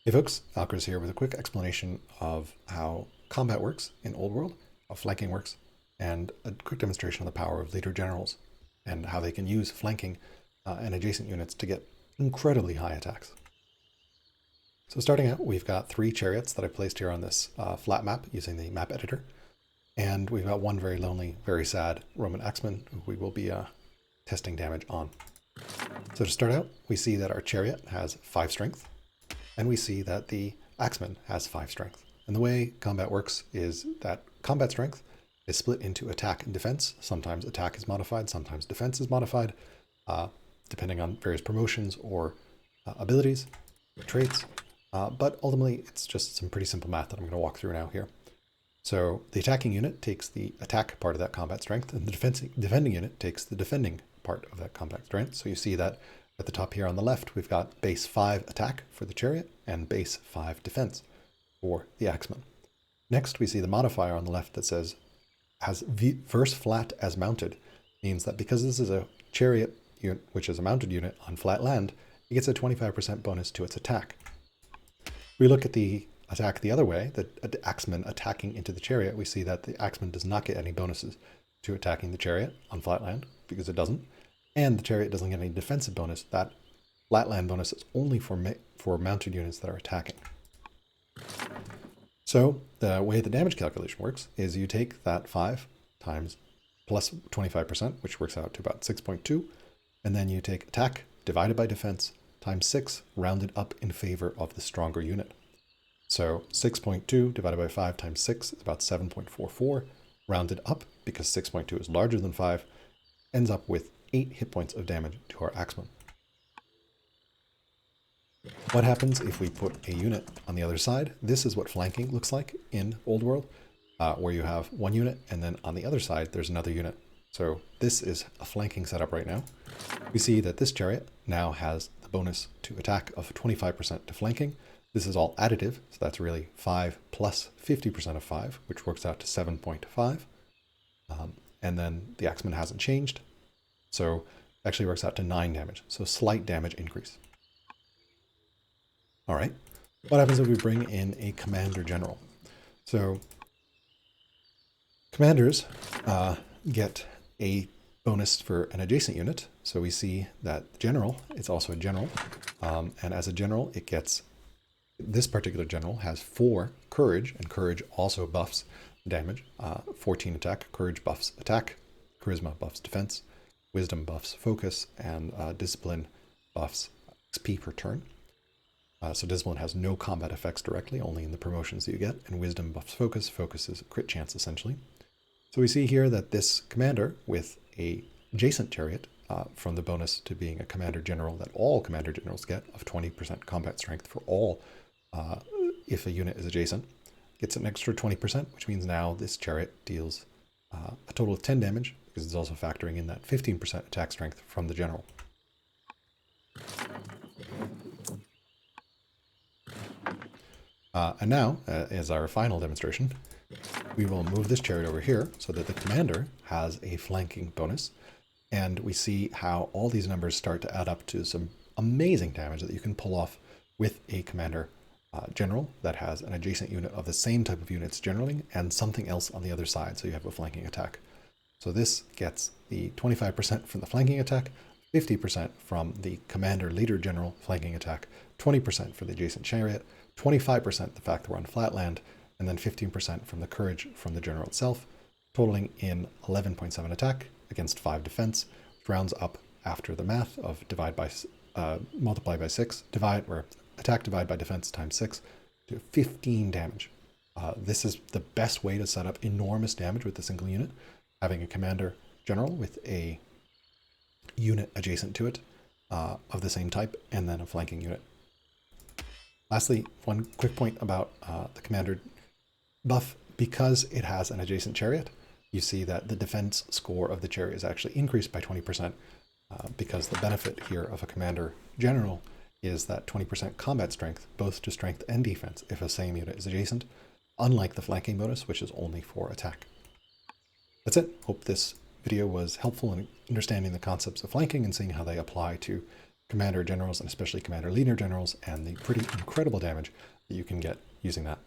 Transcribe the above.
Hey folks, Alcors here with a quick explanation of how combat works in Old World, how flanking works, and a quick demonstration of the power of leader generals and how they can use flanking and adjacent units to get incredibly high attacks. So starting out, we've got 3 chariots that I placed here on this flat map using the map editor, and we've got one very lonely, very sad Roman axeman who we will be testing damage on. So to start out, we see that our chariot has 5 strength, and we see that the axeman has 5 strength. And the way combat works is that combat strength is split into attack and defense. Sometimes attack is modified, sometimes defense is modified, depending on various promotions or abilities, traits. But ultimately, it's just some pretty simple math that I'm going to walk through now here. So the attacking unit takes the attack part of that combat strength, and the defending unit takes the defending part of that combat strength. So you see that at the top here on the left, we've got base 5 attack for the chariot and base 5 defense for the axeman. Next, we see the modifier on the left that says has verse flat as mounted, means that because this is a chariot unit, which is a mounted unit on flat land, it gets a 25% bonus to its attack. We look at the attack the other way, the axeman attacking into the chariot, we see that the axeman does not get any bonuses to attacking the chariot on flat land because it doesn't. And the chariot doesn't get any defensive bonus. That flatland bonus is only for mounted units that are attacking. So the way the damage calculation works is you take that 5 times plus 25%, which works out to about 6.2, and then you take attack divided by defense times 6, rounded up in favor of the stronger unit. So 6.2 divided by 5 times 6 is about 7.44, rounded up because 6.2 is larger than 5, ends up with 8 hit points of damage to our axeman. What happens if we put a unit on the other side? This is what flanking looks like in Old World, where you have one unit and then on the other side there's another unit. So this is a flanking setup right now. We see that this chariot now has the bonus to attack of 25% to flanking. This is all additive, so that's really 5 plus 50% of 5, which works out to 7.5. And then the axeman hasn't changed. So it actually works out to 9 damage. So slight damage increase. All right. What happens if we bring in a commander general? So commanders get a bonus for an adjacent unit. So we see that general is also a general. And as a general, it gets, this particular general has 4 courage, and courage also buffs damage. 14 attack, courage buffs attack, charisma buffs defense, wisdom buffs focus, and discipline buffs XP per turn. So discipline has no combat effects directly, only in the promotions that you get, and wisdom buffs focus. Focus is a crit chance essentially. So we see here that this commander with a adjacent chariot, from the bonus to being a commander general that all commander generals get of 20% combat strength for all, if a unit is adjacent, gets an extra 20%, which means now this chariot deals a total of 10 damage, because it's also factoring in that 15% attack strength from the general. And now, as our final demonstration, we will move this chariot over here so that the commander has a flanking bonus. And we see how all these numbers start to add up to some amazing damage that you can pull off with a commander general that has an adjacent unit of the same type of units generally and something else on the other side, so you have a flanking attack. So this gets the 25% from the flanking attack, 50% from the commander leader general flanking attack, 20% for the adjacent chariot, 25% the fact that we're on flat land, and then 15% from the courage from the general itself, totaling in 11.7 attack against 5 defense, which rounds up after the math of multiply by 6, or attack divide by defense times 6 to 15 damage. This is the best way to set up enormous damage with a single unit, having a commander general with a unit adjacent to it of the same type, and then a flanking unit. Lastly, one quick point about the commander buff. Because it has an adjacent chariot, you see that the defense score of the chariot is actually increased by 20%, because the benefit here of a commander general is that 20% combat strength, both to strength and defense, if a same unit is adjacent, unlike the flanking bonus, which is only for attack. That's it. Hope this video was helpful in understanding the concepts of flanking and seeing how they apply to commander generals and especially commander leader generals, and the pretty incredible damage that you can get using that.